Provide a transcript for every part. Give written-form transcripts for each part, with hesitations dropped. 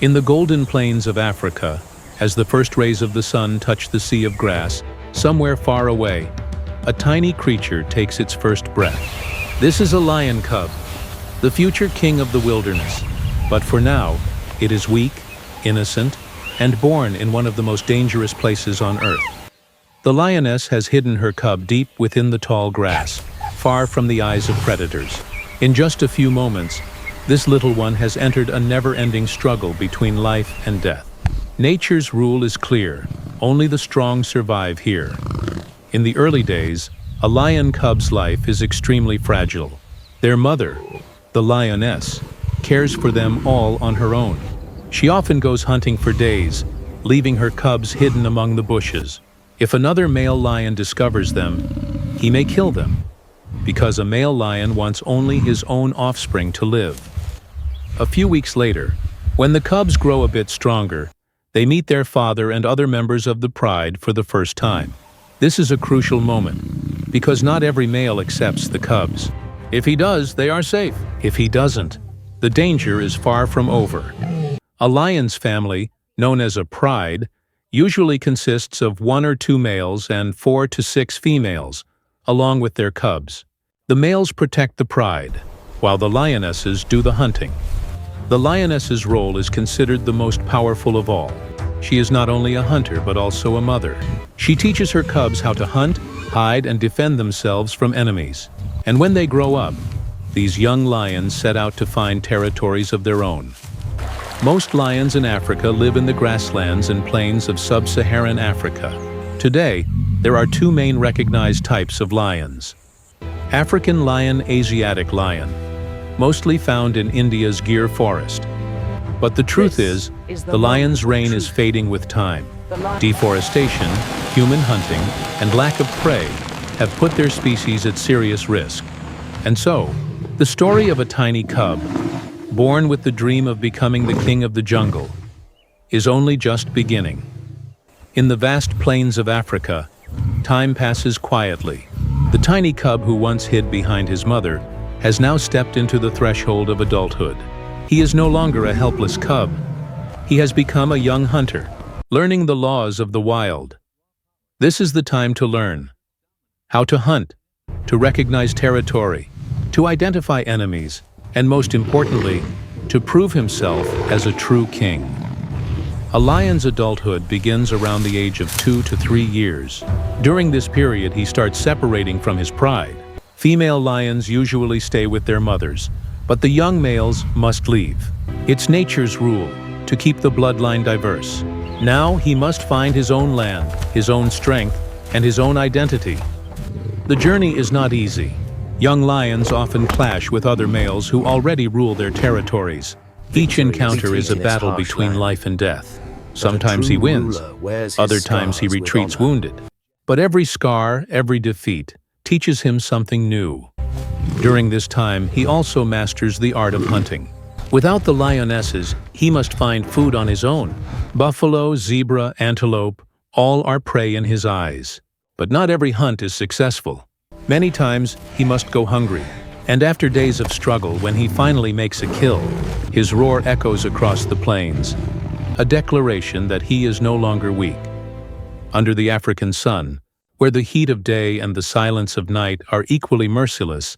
In the golden plains of Africa, as the first rays of the sun touch the sea of grass, somewhere far away, a tiny creature takes its first breath. This is a lion cub, the future king of the wilderness. But for now, it is weak, innocent, and born in one of the most dangerous places on earth. The lioness has hidden her cub deep within the tall grass, far from the eyes of predators. In just a few moments, this little one has entered a never-ending struggle between life and death. Nature's rule is clear: only the strong survive here. In the early days, a lion cub's life is extremely fragile. Their mother, the lioness, cares for them all on her own. She often goes hunting for days, leaving her cubs hidden among the bushes. If another male lion discovers them, he may kill them, because a male lion wants only his own offspring to live. A few weeks later, when the cubs grow a bit stronger, they meet their father and other members of the pride for the first time. This is a crucial moment, because not every male accepts the cubs. If he does, they are safe. If he doesn't, the danger is far from over. A lion's family, known as a pride, usually consists of 1 or 2 males and 4 to 6 females, along with their cubs. The males protect the pride, while the lionesses do the hunting. The lioness's role is considered the most powerful of all. She is not only a hunter but also a mother. She teaches her cubs how to hunt, hide, and defend themselves from enemies. And when they grow up, these young lions set out to find territories of their own. Most lions in Africa live in the grasslands and plains of sub-Saharan Africa. Today, there are 2 main recognized types of lions. African lion, Asiatic lion, mostly found in India's Gir forest. But the truth is the lion's reign is fading with time. Deforestation, human hunting, and lack of prey have put their species at serious risk. And so, the story of a tiny cub, born with the dream of becoming the king of the jungle, is only just beginning. In the vast plains of Africa, time passes quietly. The tiny cub who once hid behind his mother has now stepped into the threshold of adulthood. He is no longer a helpless cub. He has become a young hunter, learning the laws of the wild. This is the time to learn how to hunt, to recognize territory, to identify enemies, and most importantly, to prove himself as a true king. A lion's adulthood begins around the age of 2 to 3 years. During this period, he starts separating from his pride. Female lions usually stay with their mothers, but the young males must leave. It's nature's rule to keep the bloodline diverse. Now he must find his own land, his own strength, and his own identity. The journey is not easy. Young lions often clash with other males who already rule their territories. Each encounter is a battle between life and death. Sometimes he wins, other times he retreats wounded. But every scar, every defeat, teaches him something new. During this time, he also masters the art of hunting. Without the lionesses, he must find food on his own. Buffalo, zebra, antelope, all are prey in his eyes. But not every hunt is successful. Many times, he must go hungry. And after days of struggle, when he finally makes a kill, his roar echoes across the plains, a declaration that he is no longer weak. Under the African sun, where the heat of day and the silence of night are equally merciless,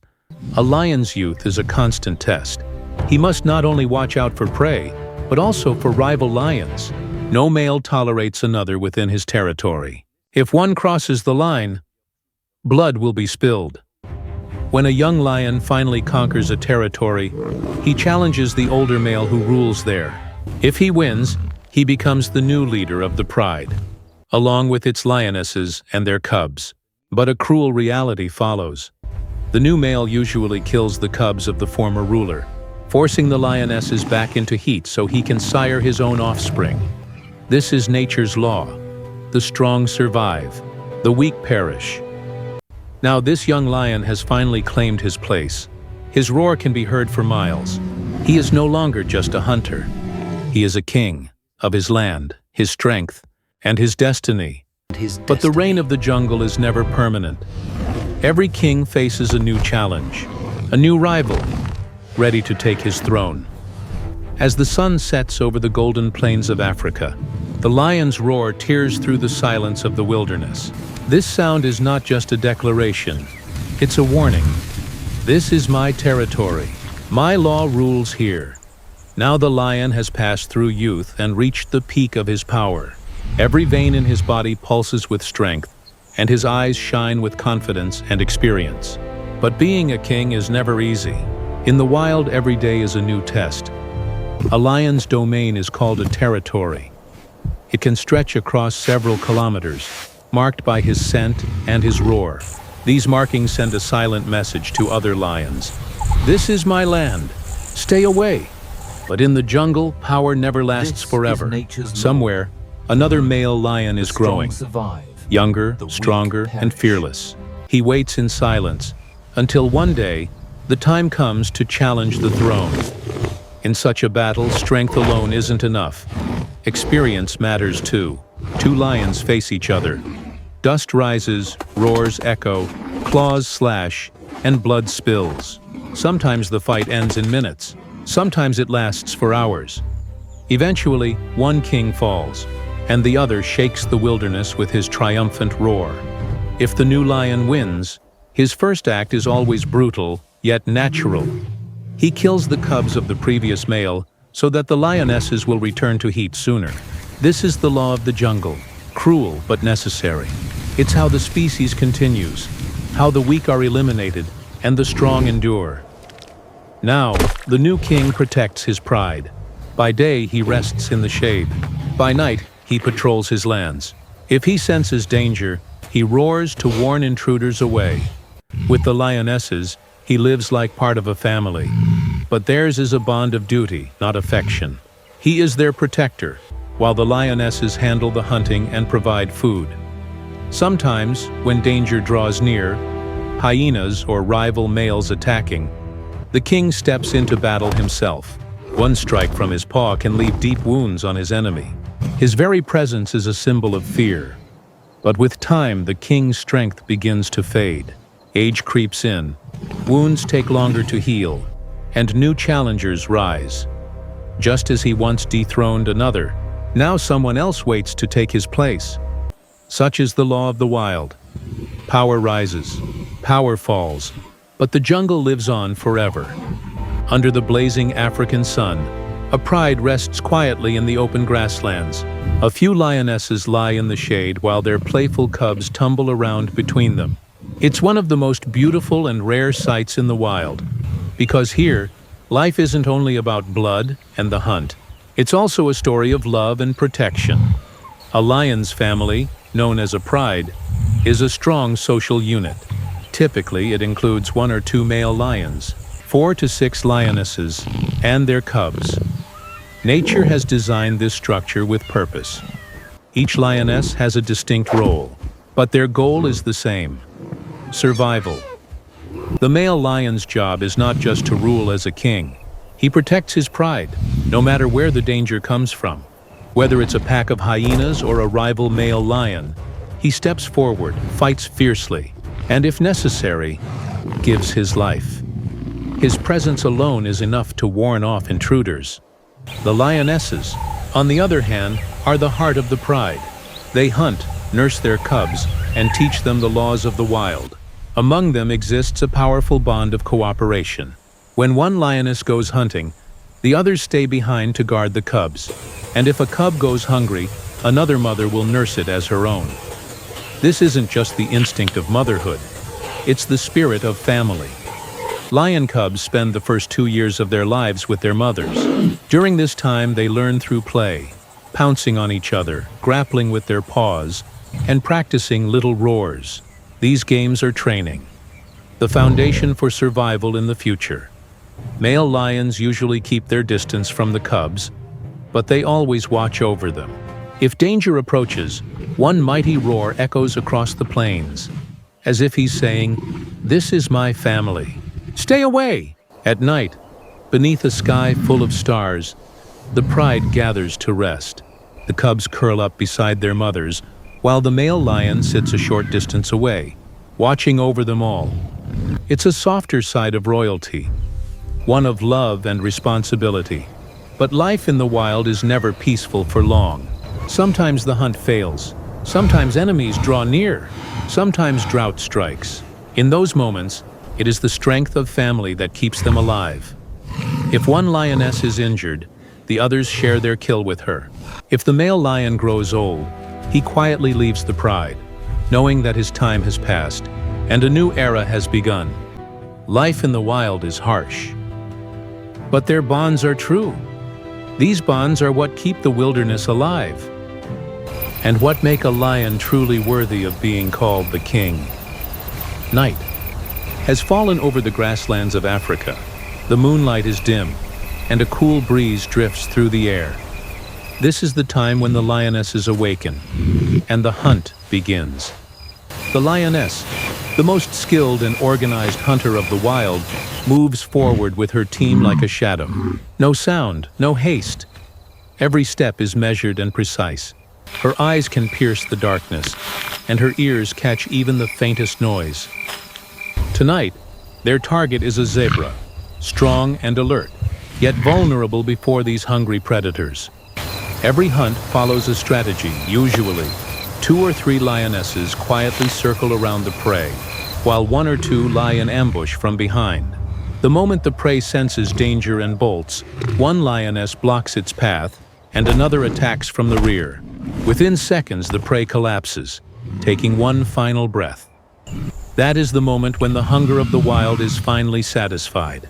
a lion's youth is a constant test. He must not only watch out for prey, but also for rival lions. No male tolerates another within his territory. If one crosses the line, blood will be spilled. When a young lion finally conquers a territory, he challenges the older male who rules there. If he wins, he becomes the new leader of the pride, along with its lionesses and their cubs. But a cruel reality follows. The new male usually kills the cubs of the former ruler, forcing the lionesses back into heat so he can sire his own offspring. This is nature's law. The strong survive, the weak perish. Now this young lion has finally claimed his place. His roar can be heard for miles. He is no longer just a hunter. He is a king of his land, his strength, and his destiny. But the reign of the jungle is never permanent. Every king faces a new challenge, a new rival, ready to take his throne. As the sun sets over the golden plains of Africa, the lion's roar tears through the silence of the wilderness. This sound is not just a declaration, it's a warning. This is my territory. My law rules here. Now the lion has passed through youth and reached the peak of his power. Every vein in his body pulses with strength, and his eyes shine with confidence and experience. But being a king is never easy. In the wild, every day is a new test. A lion's domain is called a territory. It can stretch across several kilometers, marked by his scent and his roar. These markings send a silent message to other lions. This is my land. Stay away. But in the jungle, power never lasts forever. Somewhere, another male lion is growing. Younger, stronger, and fearless. He waits in silence until one day, the time comes to challenge the throne. In such a battle, strength alone isn't enough. Experience matters too. Two lions face each other. Dust rises, roars echo, claws slash, and blood spills. Sometimes the fight ends in minutes. Sometimes it lasts for hours. Eventually, one king falls, and the other shakes the wilderness with his triumphant roar. If the new lion wins, his first act is always brutal, yet natural. He kills the cubs of the previous male so that the lionesses will return to heat sooner. This is the law of the jungle, cruel but necessary. It's how the species continues, how the weak are eliminated and the strong endure. Now, the new king protects his pride. By day, he rests in the shade. By night, he patrols his lands. If he senses danger, he roars to warn intruders away. With the lionesses, he lives like part of a family. But theirs is a bond of duty, not affection. He is their protector, while the lionesses handle the hunting and provide food. Sometimes, when danger draws near, hyenas or rival males attacking, the king steps into battle himself. One strike from his paw can leave deep wounds on his enemy. His very presence is a symbol of fear. But with time, the king's strength begins to fade. Age creeps in, wounds take longer to heal, and new challengers rise. Just as he once dethroned another, now someone else waits to take his place. Such is the law of the wild. Power rises, power falls, but the jungle lives on forever. Under the blazing African sun, a pride rests quietly in the open grasslands. A few lionesses lie in the shade while their playful cubs tumble around between them. It's one of the most beautiful and rare sights in the wild, because here, life isn't only about blood and the hunt. It's also a story of love and protection. A lion's family, known as a pride, is a strong social unit. Typically, it includes 1 or 2 male lions, 4 to 6 lionesses, and their cubs. Nature has designed this structure with purpose. Each lioness has a distinct role, but their goal is the same: survival. The male lion's job is not just to rule as a king. He protects his pride, no matter where the danger comes from. Whether it's a pack of hyenas or a rival male lion, he steps forward, fights fiercely, and if necessary, gives his life. His presence alone is enough to warn off intruders. The lionesses, on the other hand, are the heart of the pride. They hunt, nurse their cubs, and teach them the laws of the wild. Among them exists a powerful bond of cooperation. When one lioness goes hunting, the others stay behind to guard the cubs. And if a cub goes hungry, another mother will nurse it as her own. This isn't just the instinct of motherhood. It's the spirit of family. Lion cubs spend the first 2 years of their lives with their mothers. During this time, they learn through play, pouncing on each other, grappling with their paws, and practicing little roars. These games are training, the foundation for survival in the future. Male lions usually keep their distance from the cubs, but they always watch over them. If danger approaches, one mighty roar echoes across the plains, as if he's saying, "This is my family. Stay away!" At night, beneath a sky full of stars, the pride gathers to rest. The cubs curl up beside their mothers, while the male lion sits a short distance away, watching over them all. It's a softer side of royalty, one of love and responsibility. But life in the wild is never peaceful for long. Sometimes the hunt fails. Sometimes enemies draw near. Sometimes drought strikes. In those moments, it is the strength of family that keeps them alive. If one lioness is injured, the others share their kill with her. If the male lion grows old, he quietly leaves the pride, knowing that his time has passed and a new era has begun. Life in the wild is harsh, but their bonds are true. These bonds are what keep the wilderness alive, and what make a lion truly worthy of being called the king. Night has fallen over the grasslands of Africa. The moonlight is dim, and a cool breeze drifts through the air. This is the time when the lionesses awaken, and the hunt begins. The lioness, the most skilled and organized hunter of the wild, moves forward with her team like a shadow. No sound, no haste. Every step is measured and precise. Her eyes can pierce the darkness, and her ears catch even the faintest noise. Tonight, their target is a zebra, strong and alert, yet vulnerable before these hungry predators. Every hunt follows a strategy. Usually, 2 or 3 lionesses quietly circle around the prey, while 1 or 2 lie in ambush from behind. The moment the prey senses danger and bolts, one lioness blocks its path, and another attacks from the rear. Within seconds, the prey collapses, taking one final breath. That is the moment when the hunger of the wild is finally satisfied.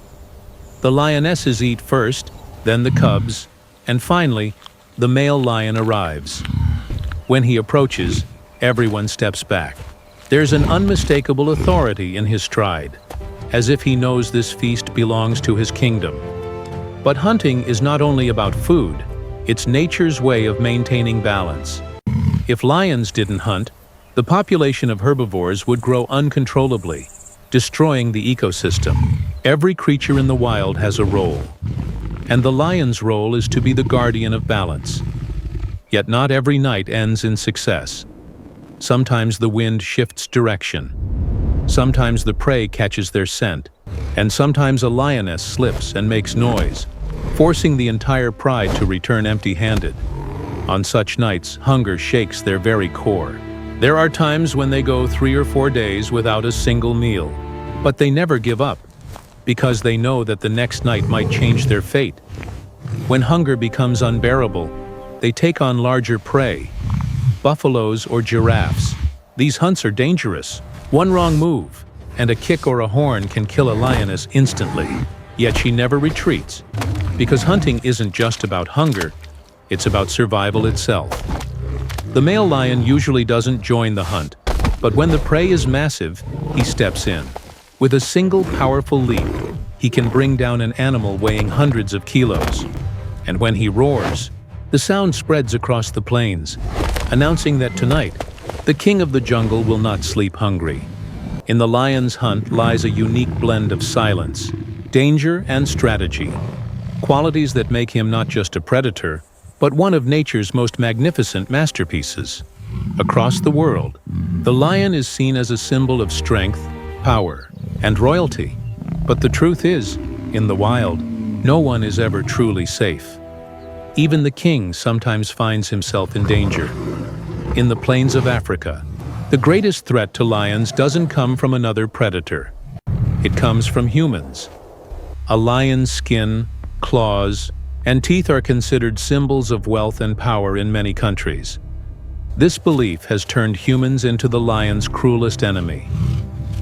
The lionesses eat first, then the cubs, and finally, the male lion arrives. When he approaches, everyone steps back. There's an unmistakable authority in his stride, as if he knows this feast belongs to his kingdom. But hunting is not only about food, it's nature's way of maintaining balance. If lions didn't hunt, the population of herbivores would grow uncontrollably, destroying the ecosystem. Every creature in the wild has a role, and the lion's role is to be the guardian of balance. Yet not every night ends in success. Sometimes the wind shifts direction. Sometimes the prey catches their scent, and sometimes a lioness slips and makes noise, forcing the entire pride to return empty-handed. On such nights, hunger shakes their very core. There are times when they go 3 or 4 days without a single meal, but they never give up, because they know that the next night might change their fate. When hunger becomes unbearable, they take on larger prey, buffaloes or giraffes. These hunts are dangerous. One wrong move, and a kick or a horn can kill a lioness instantly. Yet she never retreats, because hunting isn't just about hunger, it's about survival itself. The male lion usually doesn't join the hunt, but when the prey is massive, he steps in. With a single powerful leap, he can bring down an animal weighing hundreds of kilos. And when he roars, the sound spreads across the plains, announcing that tonight, the king of the jungle will not sleep hungry. In the lion's hunt lies a unique blend of silence, danger, and strategy, qualities that make him not just a predator, but one of nature's most magnificent masterpieces. Across the world, the lion is seen as a symbol of strength, power, and royalty. But the truth is, in the wild, no one is ever truly safe. Even the king sometimes finds himself in danger. In the plains of Africa, the greatest threat to lions doesn't come from another predator. It comes from humans. A lion's skin, claws, and teeth are considered symbols of wealth and power in many countries. This belief has turned humans into the lion's cruelest enemy.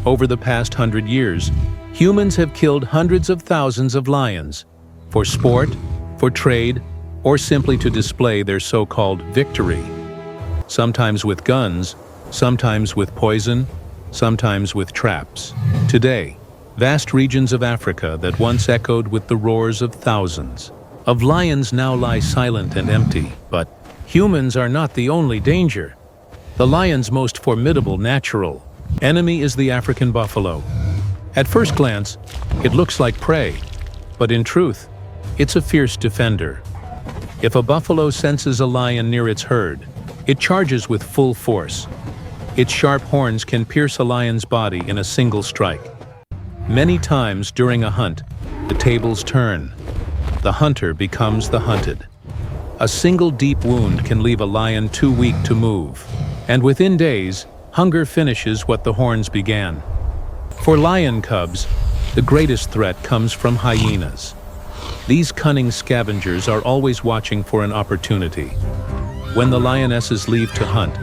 Over the past 100 years, humans have killed hundreds of thousands of lions for sport, for trade, or simply to display their so-called victory. Sometimes with guns, sometimes with poison, sometimes with traps. Today, vast regions of Africa that once echoed with the roars of thousands of lions now lie silent and empty. But humans are not the only danger. The lion's most formidable natural enemy is the African buffalo. At first glance, it looks like prey, but in truth, it's a fierce defender. If a buffalo senses a lion near its herd, it charges with full force. Its sharp horns can pierce a lion's body in a single strike. Many times during a hunt, the tables turn. the hunter becomes the hunted. A single deep wound can leave a lion too weak to move, and within days, hunger finishes what the horns began. For lion cubs, the greatest threat comes from hyenas. These cunning scavengers are always watching for an opportunity. When the lionesses leave to hunt,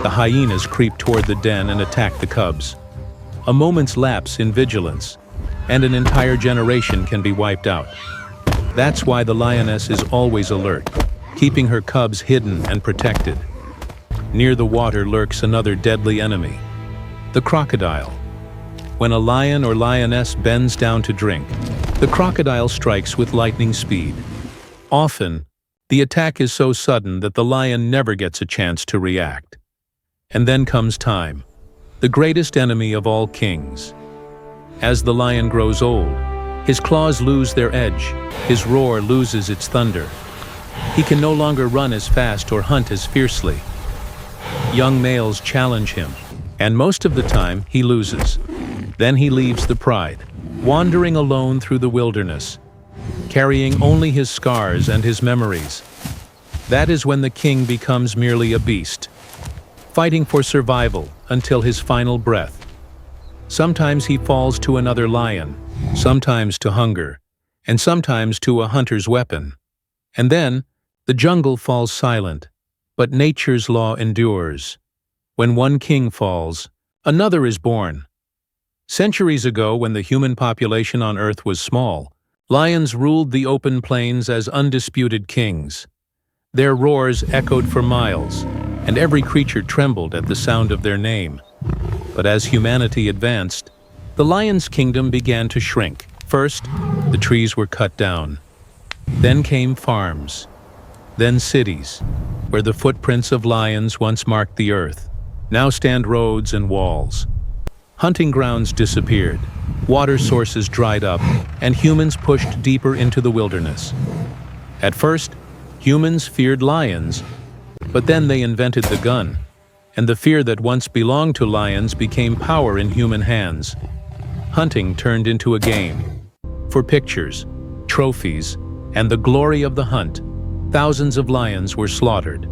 the hyenas creep toward the den and attack the cubs. A moment's lapse in vigilance, and an entire generation can be wiped out. That's why the lioness is always alert, keeping her cubs hidden and protected. Near the water lurks another deadly enemy, the crocodile. When a lion or lioness bends down to drink, the crocodile strikes with lightning speed. Often, the attack is so sudden that the lion never gets a chance to react. And then comes time, the greatest enemy of all kings. As the lion grows old, his claws lose their edge, his roar loses its thunder. He can no longer run as fast or hunt as fiercely. Young males challenge him, and most of the time he loses. Then he leaves the pride, wandering alone through the wilderness, carrying only his scars and his memories. That is when the king becomes merely a beast, fighting for survival until his final breath. Sometimes he falls to another lion, sometimes to hunger, and sometimes to a hunter's weapon. And then, the jungle falls silent, but nature's law endures. When one king falls, another is born. Centuries ago, when the human population on Earth was small, lions ruled the open plains as undisputed kings. Their roars echoed for miles, and every creature trembled at the sound of their name. But as humanity advanced, the lion's kingdom began to shrink. First, the trees were cut down. Then came farms. Then cities, where the footprints of lions once marked the earth. Now stand roads and walls. Hunting grounds disappeared, water sources dried up, and humans pushed deeper into the wilderness. At first, humans feared lions, but then they invented the gun, and the fear that once belonged to lions became power in human hands. Hunting turned into a game. For pictures, trophies, and the glory of the hunt, thousands of lions were slaughtered.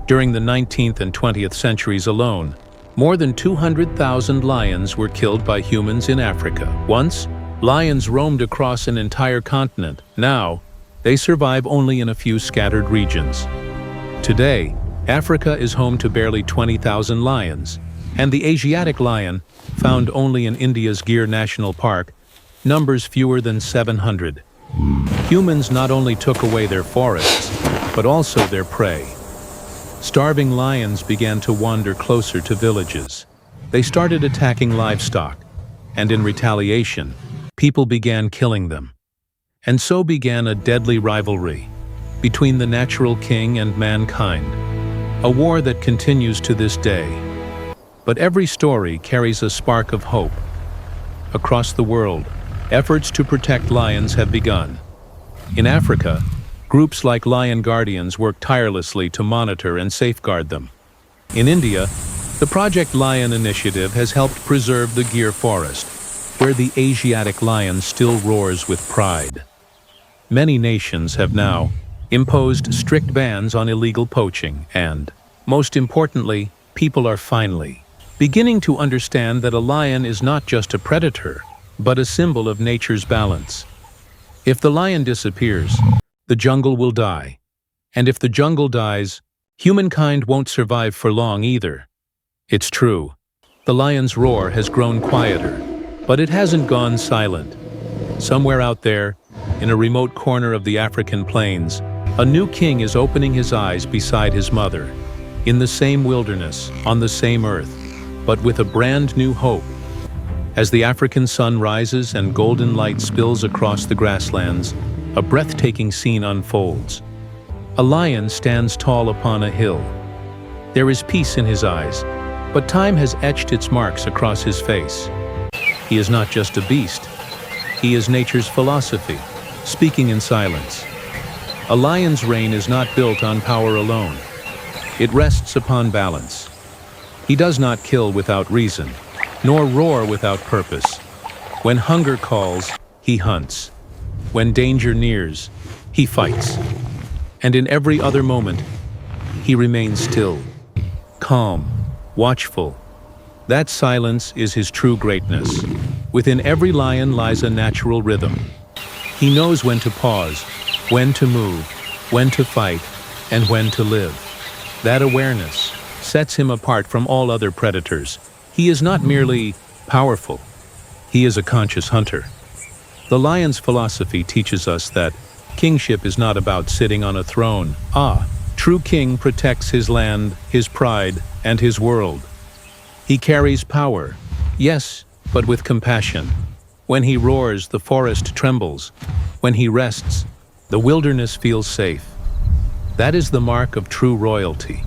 During the 19th and 20th centuries alone, more than 200,000 lions were killed by humans in Africa. Once, lions roamed across an entire continent. Now, they survive only in a few scattered regions. Today, Africa is home to barely 20,000 lions, and the Asiatic lion, found only in India's Gir National Park, numbers fewer than 700. Humans not only took away their forests, but also their prey. Starving lions began to wander closer to villages. They started attacking livestock, and in retaliation, people began killing them. And so began a deadly rivalry between the natural king and mankind, a war that continues to this day. But every story carries a spark of hope. Across the world, efforts to protect lions have begun. In Africa, groups like Lion Guardians work tirelessly to monitor and safeguard them. In India, the Project Lion initiative has helped preserve the Gir forest, where the Asiatic lion still roars with pride. Many nations have now imposed strict bans on illegal poaching and, most importantly, people are finally beginning to understand that a lion is not just a predator, but a symbol of nature's balance. If the lion disappears, the jungle will die. And if the jungle dies, humankind won't survive for long either. It's true. The lion's roar has grown quieter, but it hasn't gone silent. Somewhere out there, in a remote corner of the African plains, a new king is opening his eyes beside his mother, in the same wilderness, on the same earth, but with a brand new hope. As the African sun rises and golden light spills across the grasslands, a breathtaking scene unfolds. A lion stands tall upon a hill. There is peace in his eyes, but time has etched its marks across his face. He is not just a beast. He is nature's philosophy, speaking in silence. A lion's reign is not built on power alone. It rests upon balance. He does not kill without reason, nor roar without purpose. When hunger calls, he hunts. When danger nears, he fights. And in every other moment, he remains still, calm, watchful. That silence is his true greatness. Within every lion lies a natural rhythm. He knows when to pause, when to move, when to fight, and when to live. That awareness sets him apart from all other predators. He is not merely powerful, he is a conscious hunter. The lion's philosophy teaches us that kingship is not about sitting on a throne. True king protects his land, his pride, and his world. He carries power, yes, but with compassion. When he roars, the forest trembles. When he rests, the wilderness feels safe. That is the mark of true royalty.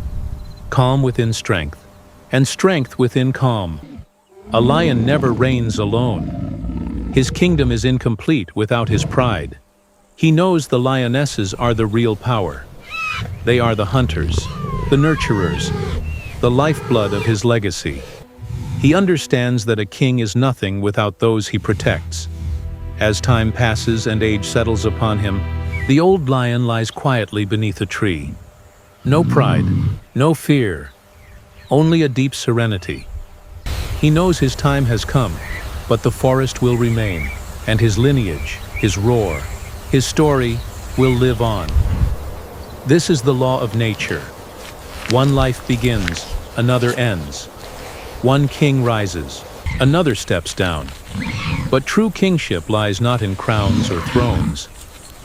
Calm within strength, and strength within calm. A lion never reigns alone. His kingdom is incomplete without his pride. He knows the lionesses are the real power. They are the hunters, the nurturers, the lifeblood of his legacy. He understands that a king is nothing without those he protects. As time passes and age settles upon him, the old lion lies quietly beneath a tree. No pride, no fear, only a deep serenity. He knows his time has come, but the forest will remain, and his lineage, his roar, his story will live on. This is the law of nature. One life begins, another ends. One king rises, another steps down. But true kingship lies not in crowns or thrones.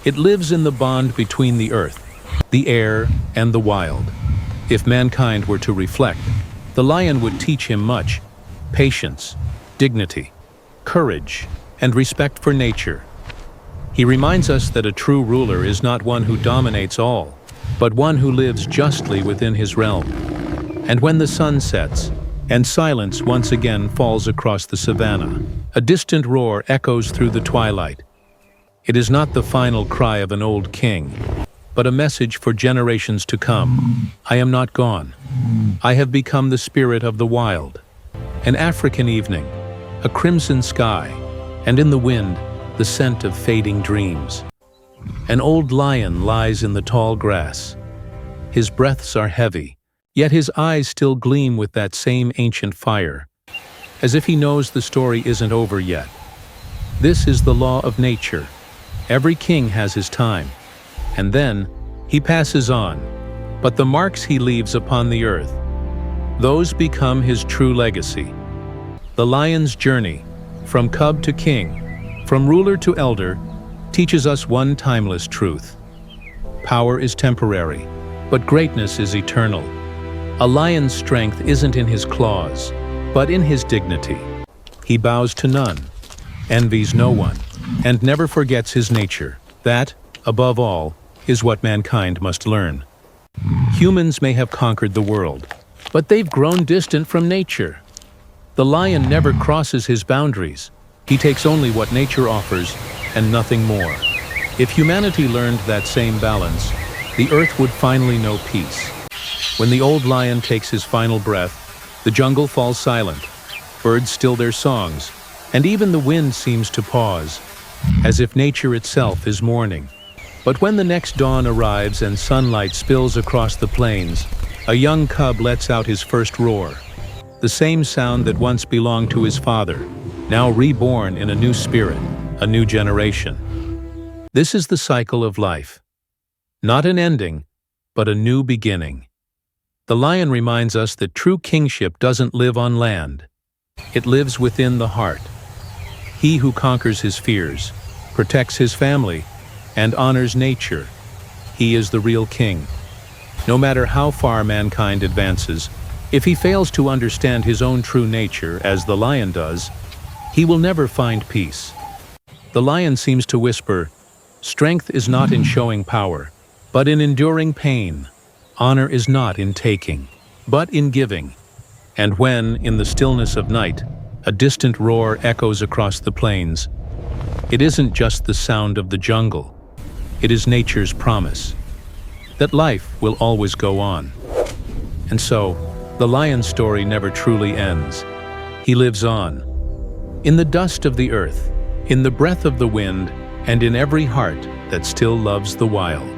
It lives in the bond between the earth, the air, and the wild. If mankind were to reflect, the lion would teach him much: patience, dignity, courage, and respect for nature. He reminds us that a true ruler is not one who dominates all, but one who lives justly within his realm. And when the sun sets, and silence once again falls across the savanna, a distant roar echoes through the twilight. It is not the final cry of an old king, but a message for generations to come. I am not gone. I have become the spirit of the wild. An African evening, a crimson sky, and in the wind, the scent of fading dreams. An old lion lies in the tall grass. His breaths are heavy, yet his eyes still gleam with that same ancient fire, as if he knows the story isn't over yet. This is the law of nature. Every king has his time, and then he passes on, but the marks he leaves upon the earth, those become his true legacy. The lion's journey, from cub to king, from ruler to elder, teaches us one timeless truth. Power is temporary, but greatness is eternal. A lion's strength isn't in his claws, but in his dignity. He bows to none, envies no one, and never forgets his nature. That, above all, is what mankind must learn. Humans may have conquered the world, but they've grown distant from nature. The lion never crosses his boundaries. He takes only what nature offers and nothing more. If humanity learned that same balance, the earth would finally know peace. When the old lion takes his final breath, the jungle falls silent, birds still their songs, and even the wind seems to pause, as if nature itself is mourning. But when the next dawn arrives and sunlight spills across the plains, a young cub lets out his first roar, the same sound that once belonged to his father, now reborn in a new spirit, a new generation. This is the cycle of life. Not an ending, but a new beginning. The lion reminds us that true kingship doesn't live on land. It lives within the heart. He who conquers his fears, protects his family, and honors nature, he is the real king. No matter how far mankind advances, if he fails to understand his own true nature, as the lion does, he will never find peace. The lion seems to whisper, "Strength is not in showing power, but in enduring pain. Honor is not in taking, but in giving." And when, in the stillness of night, a distant roar echoes across the plains, it isn't just the sound of the jungle. It is nature's promise that life will always go on. And so, the lion's story never truly ends. He lives on. In the dust of the earth, in the breath of the wind, and in every heart, that still loves the wild.